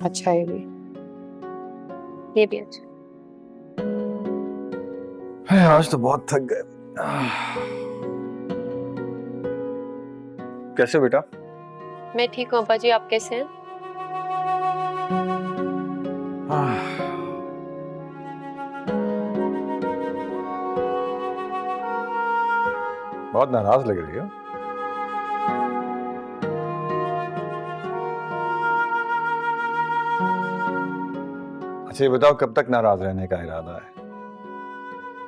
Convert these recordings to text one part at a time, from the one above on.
अच्छा ये भी अच्छा। आज तो बहुत थक गए। कैसे हो बेटा? मैं ठीक हूँ अब्बा जी, आप कैसे हैं? बहुत नाराज लग रही हो। अच्छा ये बताओ, कब तक नाराज रहने का इरादा है?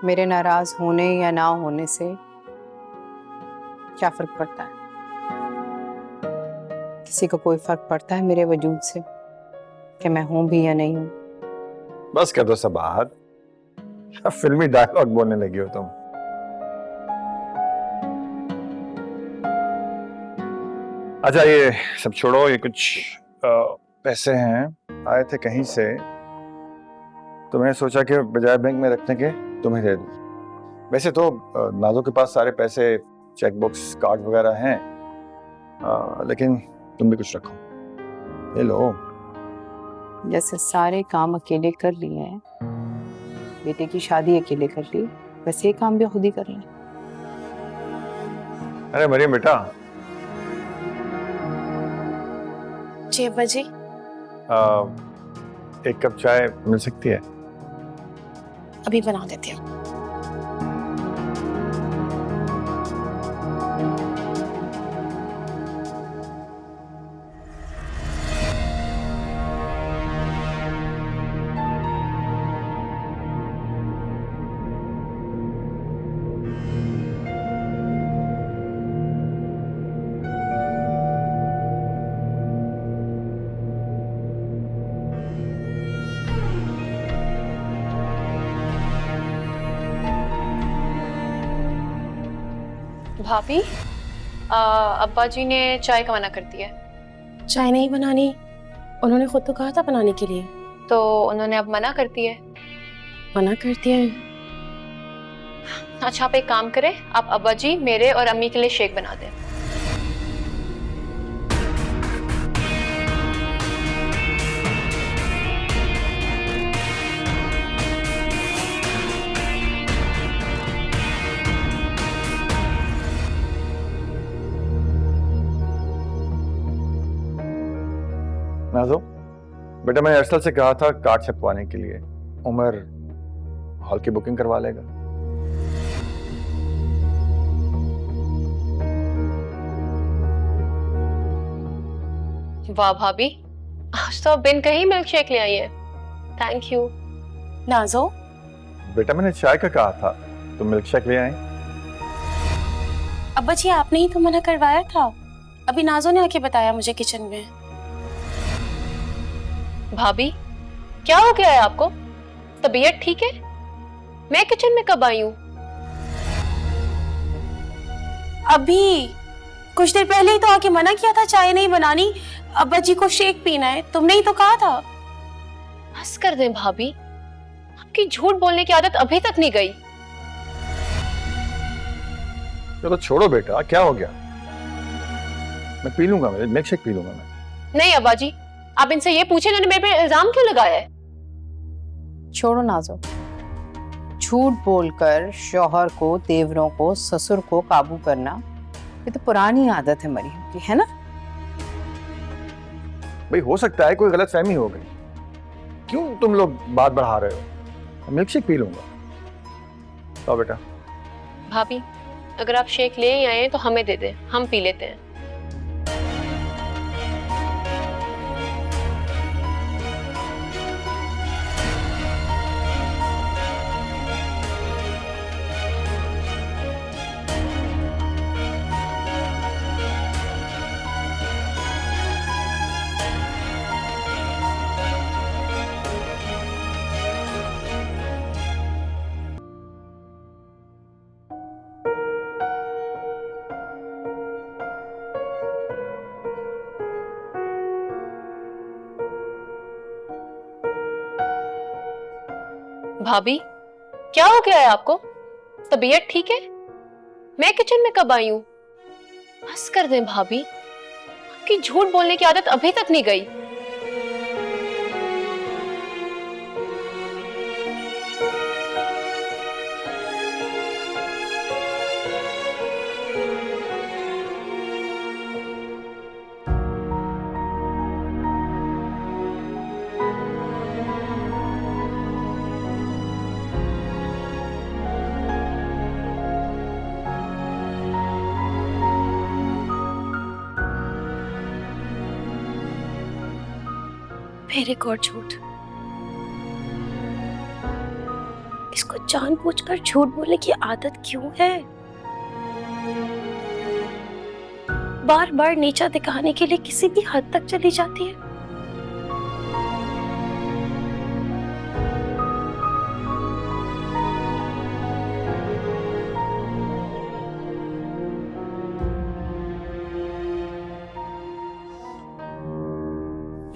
मेरे नाराज होने या ना होने से क्या फर्क पड़ता है? किसी को कोई फर्क पड़ता है मेरे वजूद से कि मैं हूं भी या नहीं हूं? बस कर दो सब बात। फिल्मी डायलॉग बोलने लगी हो तुम। अच्छा ये सब छोड़ो, ये कुछ पैसे हैं, आए थे कहीं से, तो मैंने सोचा कि बजाय बैंक में रखने के तुम्हें दे दूं। वैसे तो नाजो के पास सारे पैसे, चेक बुक्स, कार्ड वगैरह हैं, लेकिन तुम भी कुछ रखो। ये लो। जैसे सारे काम अकेले कर लिए हैं, बेटे की शादी अकेले कर ली, वैसे ये काम भी खुद ही कर लें। अरे मरियम बेटा, जी अब्बा जी। एक कप चाय मिल सकती है? अभी बना देती हूँ। भाभी, अब्बा जी ने चाय का मना कर दिया है। चाय नहीं बनानी, उन्होंने खुद तो कहा था बनाने के लिए। तो उन्होंने अब मना कर दिया है। मना कर दिया है? अच्छा आप एक काम करें, आप अब्बा जी मेरे और अम्मी के लिए शेक बना दें। नाजो बेटा, मैंने अरसल से कहा था कार्ड छपवाने के लिए, उमर हॉल की बुकिंग करवा लेगा। वाह भाभी, आज तो आप बिन कहीं मिल्क शेक ले आई है। Thank you. नाजो, बेटा मैंने चाय का कहा था, तुम मिल्क शेक ले आए। अब्बा जी आपने ही तो मना करवाया था। अभी नाजो ने आके बताया मुझे किचन में। भाभी क्या हो गया है आपको? तबीयत ठीक है? मैं किचन में कब आई हूँ? अभी कुछ देर पहले ही तो आके मना किया था चाय नहीं बनानी, अब्बा जी को शेक पीना है, तुमने ही तो कहा था। बस कर दें भाभी, आपकी झूठ बोलने की आदत अभी तक नहीं गई। चलो छोड़ो बेटा, क्या हो गया? मैं पी लूंगा, मैं मिल्क शेक पी लूंगा मैं। नहीं अब्बा जी, आप इनसे ये पूछे इन्होंने मेरे पे इल्जाम क्यों लगाया है? छोड़ो नाजो, झूठ बोलकर शौहर को, देवरों को, ससुर को काबू करना ये तो पुरानी आदत है मरियम की, है ना? भाई हो सकता है कोई गलत फहमी हो गई, क्यों तुम लोग बात बढ़ा रहे हो? मिल्क शेक पी लूंगा। तो बेटा भाभी अगर आप शेक ले ही आए हैं तो हमें दे दें, हम पी लेते हैं। भाभी क्या हो गया है आपको? तबीयत ठीक है? मैं किचन में कब आई हूँ? बस कर दें भाभी, आपकी झूठ बोलने की आदत अभी तक नहीं गई। फिर एक और झूठ। इसको जानबूझकर झूठ बोलने की आदत क्यों है? बार बार नीचा दिखाने के लिए किसी भी हद तक चली जाती है।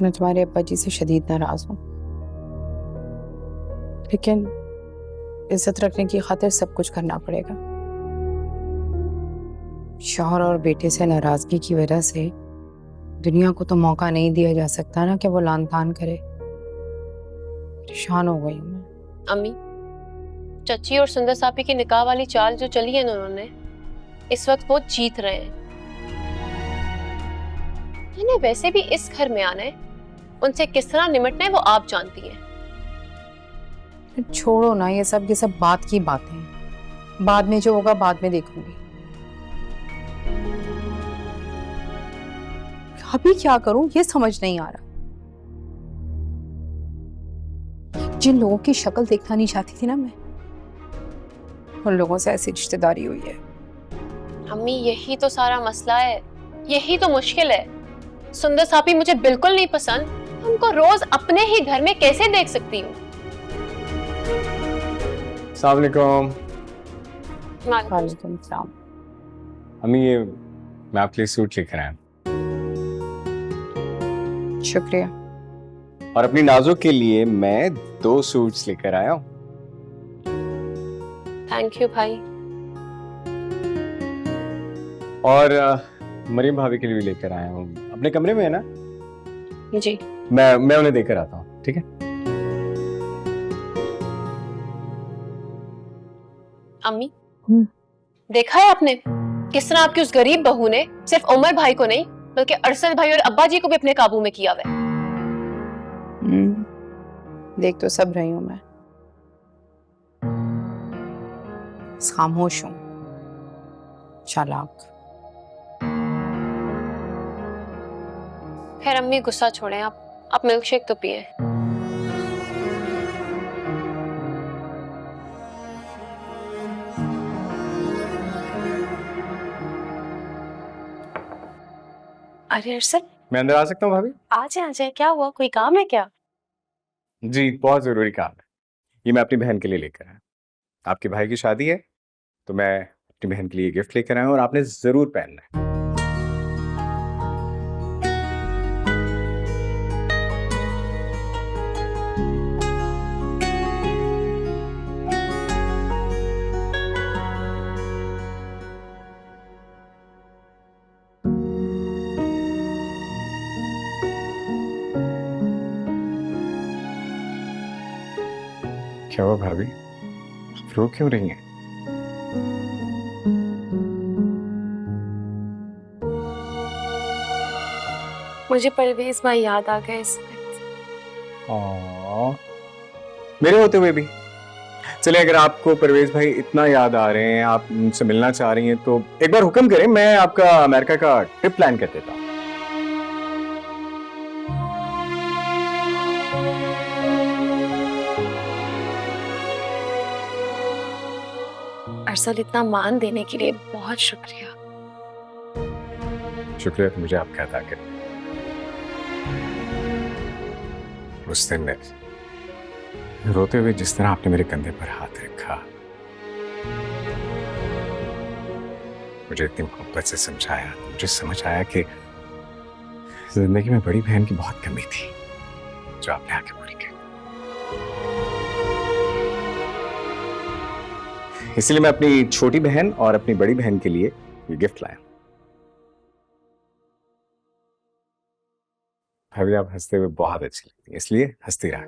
मैं तुम्हारे अब्बा जी से शदीद नाराज हूँ, लेकिन इज्जत रखने की खातिर सब कुछ करना पड़ेगा। शौहर और बेटे से नाराजगी की वजह से दुनिया को तो मौका नहीं दिया जा सकता ना कि वो लान तान करे। परेशान हो गई हूँ मैं। अम्मी, चची और सुंदर सापी की निकाह वाली चाल जो चली है ना उन्होंने, इस वक्त वो जीत रहे हैं। इन्हें वैसे भी इस घर में आना है, उनसे किस तरह निपटना है वो आप जानती हैं। छोड़ो ना, ये सब बात की बातें हैं। बाद में जो होगा बाद में देखूंगी। अभी क्या करूं ये समझ नहीं आ रहा। जिन लोगों की शक्ल देखना नहीं चाहती थी ना मैं, उन लोगों से ऐसी रिश्तेदारी हुई है। अम्मी, यही तो सारा मसला है, यही तो मुश्किल है। सुंदर सापी मुझे बिल्कुल नहीं पसंद। उनको रोज अपने ही घर में कैसे देख सकती हूँ? अस्सलाम वालेकुम। वालेकुम सलाम। अम्मी, ये मैं आपके लिए सूट लेकर आया हूं। शुक्रिया। और अपनी नाजो के लिए मैं 2 सूट्स लेकर आया हूँ। थैंक यू भाई। और मरीम भाभी के लिए भी लेकर आया हूँ। अपने कमरे में है ना? जी। मैं उन्हें देकर आता हूँ, ठीक है? अम्मी, देखा है आपने किस तरह आपकी उस गरीब बहू ने सिर्फ उमर भाई को नहीं बल्कि अरसल भाई और अब्बा जी को भी अपने काबू में किया हुआ है। देख तो सब रही हूं मैं, खामोश हूं, चालाक। खैर अम्मी, गुस्सा छोड़ें, आप मिल्क शेक तो पिए। अरे अरसल, मैं अंदर आ सकता हूँ भाभी? आ जाए। क्या हुआ, कोई काम है क्या? जी, बहुत जरूरी काम है। ये मैं अपनी बहन के लिए लेकर आया। आपके भाई की शादी है, तो मैं अपनी बहन के लिए गिफ्ट लेकर आया हूँ और आपने जरूर पहनना है। क्या हुआ भाभी, रो क्यों रही हैं? मुझे परवेज भाई याद आ गए इस वक्त। मेरे होते हुए भी। चलिए, अगर आपको परवेज भाई इतना याद आ रहे हैं, आप उनसे मिलना चाह रही हैं, तो एक बार हुक्म करें, मैं आपका अमेरिका का ट्रिप प्लान कर देता हूँ। अरसल, इतना मान देने के लिए बहुत शुक्रिया। शुक्रिया तो मुझे आपका अदा करें। उस दिन रोते हुए जिस तरह आपने मेरे कंधे पर हाथ रखा, मुझे इतनी मोहब्बत से समझाया, मुझे समझ आया कि जिंदगी में बड़ी बहन की बहुत कमी थी, जो आपने आके पूरी की। इसलिए मैं अपनी छोटी बहन और अपनी बड़ी बहन के लिए ये गिफ्ट लाया। भाभी, आप हंसते हुए बहुत अच्छी लगती हैं, इसलिए हंसती रहा।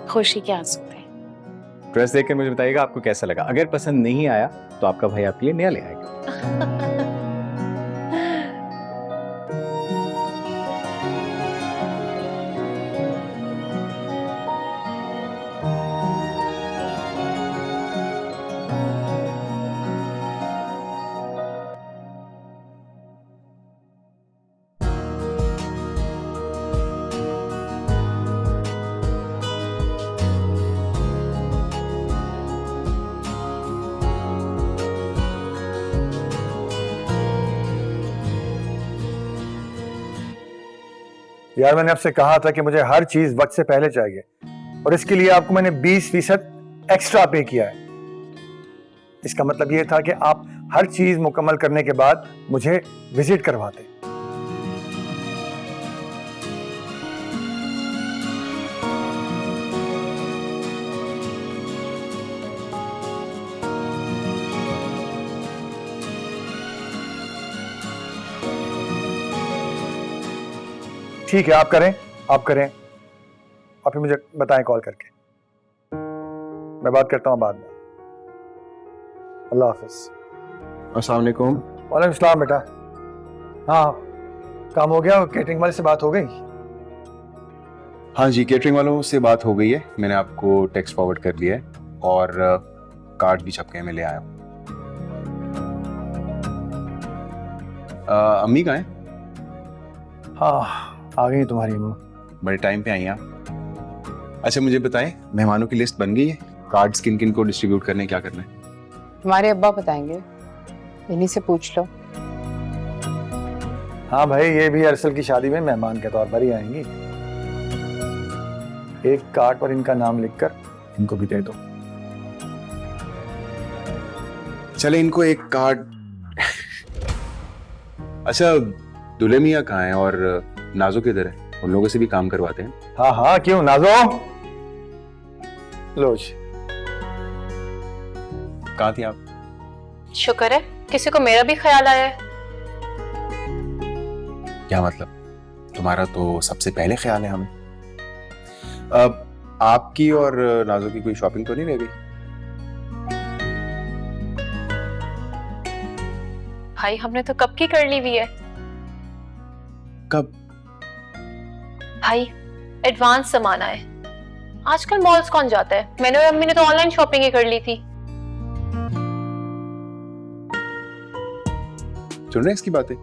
खुशी के आंसू थे। ड्रेस देखकर मुझे बताइएगा आपको कैसा लगा। अगर पसंद नहीं आया तो आपका भाई आपके लिए नया ले आएगा। यार मैंने आपसे कहा था कि मुझे हर चीज वक्त से पहले चाहिए, और इसके लिए आपको मैंने 20% एक्स्ट्रा पे किया है। इसका मतलब ये था कि आप हर चीज मुकम्मल करने के बाद मुझे विजिट करवाते। ठीक है, आप करें और फिर मुझे बताएं कॉल करके। मैं बात करता हूं बाद में। अल्लाह हाफिज। अस्सलाम वालेकुम। वालेकुम सलाम बेटा। हाँ, काम हो गया? कैटरिंग वाले से बात हो गई? हाँ जी, केटरिंग वालों से बात हो गई है, मैंने आपको टेक्स्ट फॉरवर्ड कर दिया है और कार्ड भी छप के मैं ले आया हूँ। अम्मी कहाँ हैं? हाँ, आ गई तुम्हारी अम्मा। बड़े टाइम पे आई हैं आप। अच्छा मुझे बताएं, मेहमानों की लिस्ट बन गई है? कार्ड्स किन किन को डिस्ट्रीब्यूट करने, क्या करना है? तुम्हारे अब्बा बताएंगे, इन्हीं से पूछ लो। हाँ भाई, ये भी अरसल की शादी में मेहमान के तौर पर ही आएंगी। एक कार्ड पर इनका नाम लिखकर इनको भी दे दो। चले इनको एक कार्ड। अच्छा, दुल्हे मियाँ कहाँ हैं और नाजो किधर है? उन लोगों से भी काम करवाते हैं। हाँ हाँ, क्यों नाजो? लोज, कहाँ थी आप? शुक्र है किसी को मेरा भी ख्याल आया है। क्या मतलब? तुम्हारा तो सबसे पहले ख्याल है हमें। अब आपकी और नाजो की कोई शॉपिंग तो नहीं रह गई? भाई हमने तो कब की कर ली हुई है। कब? भाई एडवांस जमाना है, आजकल मॉल्स कौन जाता है। मैंने और अम्मी ने तो ऑनलाइन शॉपिंग ही कर ली थी। सुन रहे हैं इसकी बातें?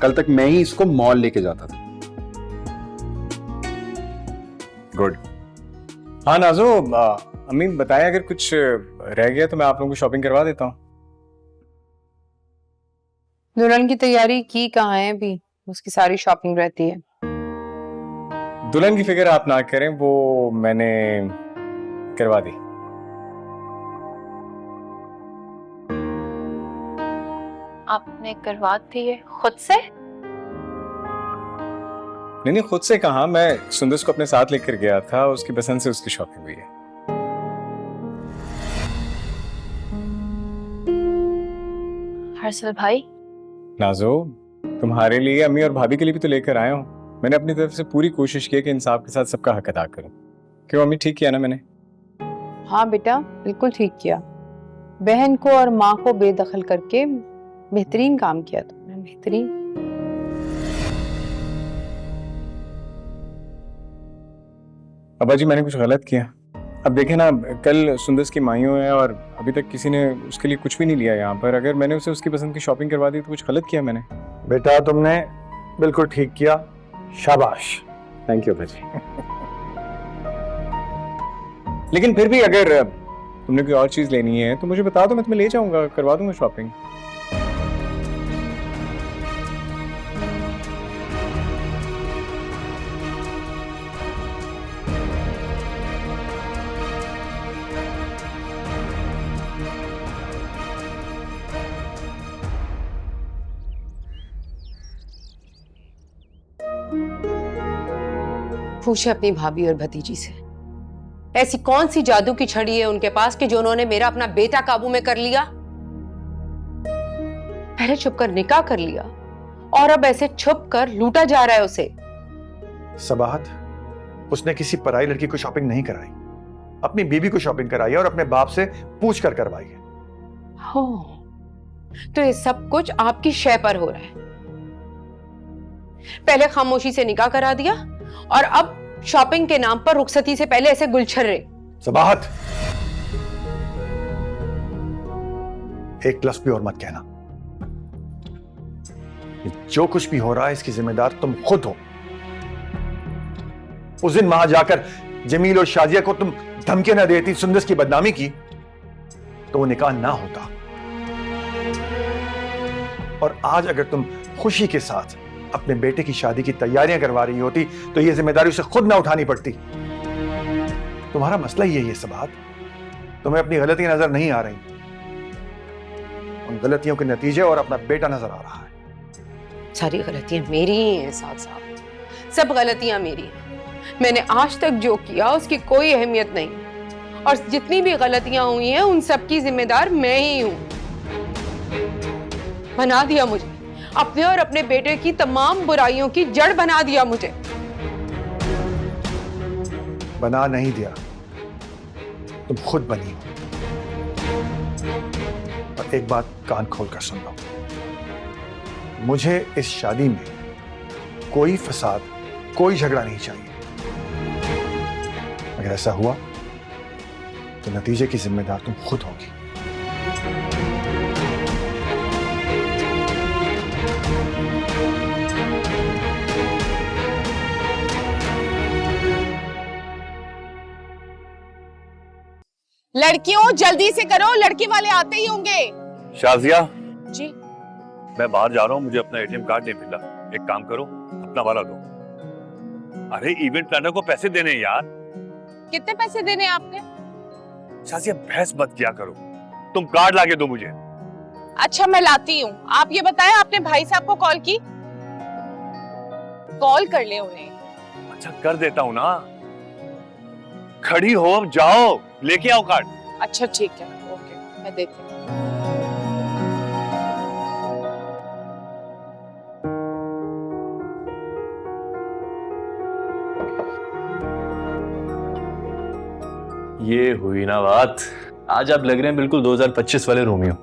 कल तक मैं ही इसको मॉल लेके जाता था। गुड। हाँ नाजो, अम्मी बताएं अगर कुछ रह गया तो मैं आप लोगों को शॉपिंग करवा देता हूँ। दुल्हन की तैयारी की कहाँ है अभी? उसकी सारी शॉपिंग रहती है। दुल्हन की फिक्र आप ना करें, वो मैंने करवा दी। आपने करवा दी है खुद से? नहीं, खुद से कहा, मैं सुंदर को अपने साथ लेकर गया था, उसकी पसंद से उसकी शॉपिंग हुई है। हर्षल भाई, नाजो, तुम्हारे लिए, अम्मी और भाभी के लिए भी तो लेकर आया हूँ। मैंने अपनी तरफ से पूरी कोशिश की कि इंसाफ के साथ सबका हक अदा करूं। क्यों अम्मी, ठीक किया ना मैंने? हाँ बेटा, बिल्कुल ठीक किया। बहन को और माँ को बेदखल करके बेहतरीन काम किया तुमने, बेहतरीन। अब्बा जी, मैंने कुछ गलत किया। अब देखें ना, कल सुंदर की माइयों है और अभी तक किसी ने उसके लिए कुछ भी नहीं लिया यहाँ पर। अगर मैंने उसे उसकी पसंद की शॉपिंग करवा दी तो कुछ गलत किया मैंने। बेटा तुमने बिल्कुल ठीक किया, शाबाश। थैंक यू अब्बा जी। लेकिन फिर भी अगर तुमने कोई और चीज लेनी है तो मुझे बता दो, मैं तुम्हें ले जाऊंगा, करवा दूंगा शॉपिंग। पूछे अपनी भाभी और भतीजी से, ऐसी कौन सी जादू की छड़ी है उनके पास कि जो उन्होंने मेरा अपना बेटा काबू में कर लिया। पहले छुप कर निकाह कर लिया और अब ऐसे छुप कर लूटा जा रहा है उसे। सबाहत, उसने किसी पराई लड़की को शॉपिंग नहीं कराई, अपनी बीबी को शॉपिंग कराई है और अपने बाप से पूछ कर करवाई है। हो, तो ये सब कुछ आपकी शय पर हो रहा है। पहले खामोशी से निकाह करा दिया और अब शॉपिंग के नाम पर रुखसती से पहले ऐसे गुलछर्रे। सबाहत, एक लफ्ज भी और मत कहना। जो कुछ भी हो रहा है इसकी जिम्मेदार तुम खुद हो। उस दिन वहां जाकर जमील और शाजिया को तुम धमकियां न देती, सुंदस की बदनामी की, तो वो निकाह ना होता। और आज अगर तुम खुशी के साथ अपने बेटे की शादी की तैयारियां करवा रही होती तो ये जिम्मेदारी उसे खुद ना उठानी पड़ती। तुम्हारा मसला ही है ये सबात, तुम्हें अपनी गलतियां नजर नहीं आ रही, उन गलतियों के नतीजे और अपना बेटा नजर आ रहा है। सारी गलतियां मेरी ही हैं साहब साहब, सब गलतियां मेरी हैं। मैंने आज तक जो किया उसकी कोई अहमियत नहीं, और जितनी भी गलतियां हुई हैं उन सब की जिम्मेदार मैं ही हूं। बना दिया मुझे, अपने और अपने बेटे की तमाम बुराइयों की जड़ बना दिया मुझे। बना नहीं दिया, तुम खुद बनी हो। और एक बात कान खोल कर सुन लो, मुझे इस शादी में कोई फसाद, कोई झगड़ा नहीं चाहिए। अगर ऐसा हुआ तो नतीजे की जिम्मेदार तुम खुद होगी। लड़कियों जल्दी से करो, लड़के वाले आते ही होंगे। शाजिया जी मैं बाहर जा रहा हूँ, मुझे अपना एटीएम कार्ड नहीं मिला। एक काम करो, अपना वाला दो। अरे इवेंट प्लानर को पैसे देने हैं यार। कितने पैसे देने हैं आपने? शाजिया बहस मत किया करो, तुम कार्ड लाके दो मुझे। अच्छा मैं लाती हूँ। आप ये बताएं आपने भाई साहब को कॉल की? कॉल कर ले उन्हें। अच्छा कर देता हूँ ना, खड़ी हो, जाओ लेके आओ कार्ड। अच्छा ठीक है, ओके मैं देती हूँ। ये हुई ना बात, आज आप लग रहे हैं बिल्कुल 2025 वाले रोमियो।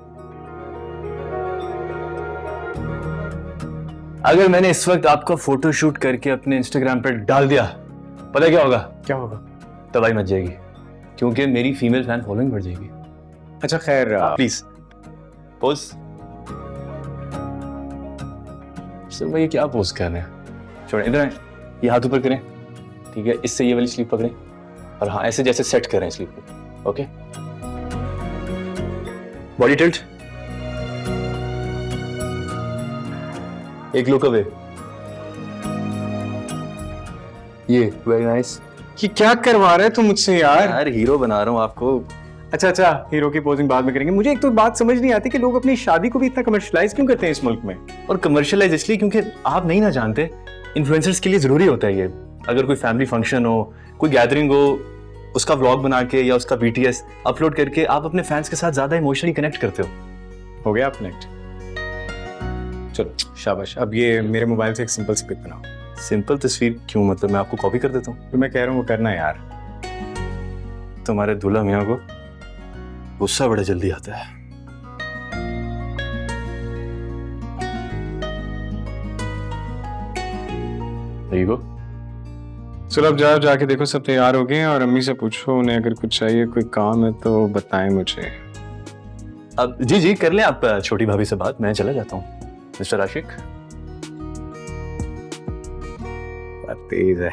अगर मैंने इस वक्त आपका फोटो शूट करके अपने इंस्टाग्राम पर डाल दिया, पता क्या होगा? क्या होगा? तबाही मच जाएगी, क्योंकि मेरी फीमेल फैन फॉलोइंग बढ़ जाएगी। अच्छा खैर, प्लीज पोज। सर भाई ये क्या पोज कर रहे हैं? छोड़ें, इधर आए, ये हाथ ऊपर करें, ठीक है? इससे ये वाली स्लीप पकड़ें और हाँ ऐसे जैसे सेट करें स्लीप को, ओके? बॉडी टिल्ट, एक लुक अवे, ये वेरी नाइस। ये क्या करवा रहे है तुम मुझसे यार? यार हीरो बना रहा हूँ आपको। अच्छा, हीरो की पोजिंग बाद में करेंगे। मुझे एक तो बात समझ नहीं आती कि लोग अपनी शादी को भी इतना कमर्शियलाइज क्यों करते हैं इस मुल्क में? और कमर्शियलाइज इसलिए क्योंकि आप नहीं ना जानते, इन्फ्लुएंसर्स के लिए जरूरी होता है ये। अगर कोई फैमिली फंक्शन हो, कोई गैदरिंग हो, उसका व्लॉग बना के या उसका BTS अपलोड करके आप अपने फैंस के साथ ज्यादा इमोशनली कनेक्ट करते हो गया आप कनेक्ट? चलो शाबाश। अब ये मेरे मोबाइल से एक सिंपल सी पिक बनाओ। सिंपल तस्वीर क्यों? मतलब मैं आपको कॉपी कर देता हूँ? तो मैं कह रहा हूँ वो करना यार। तुम्हारे दूल्हा मियाँ को गुस्सा बड़ा जल्दी आता है। There you go. चलो अब जाओ, जाके देखो सब तैयार हो गए हैं और अम्मी से पूछो उन्हें अगर कुछ चाहिए, कोई काम है तो बताएं मुझे। अब जी कर लें आप छोटी भाभी से बात, मैं चला जाता हूँ। मिस्टर आशिक बात तेज है।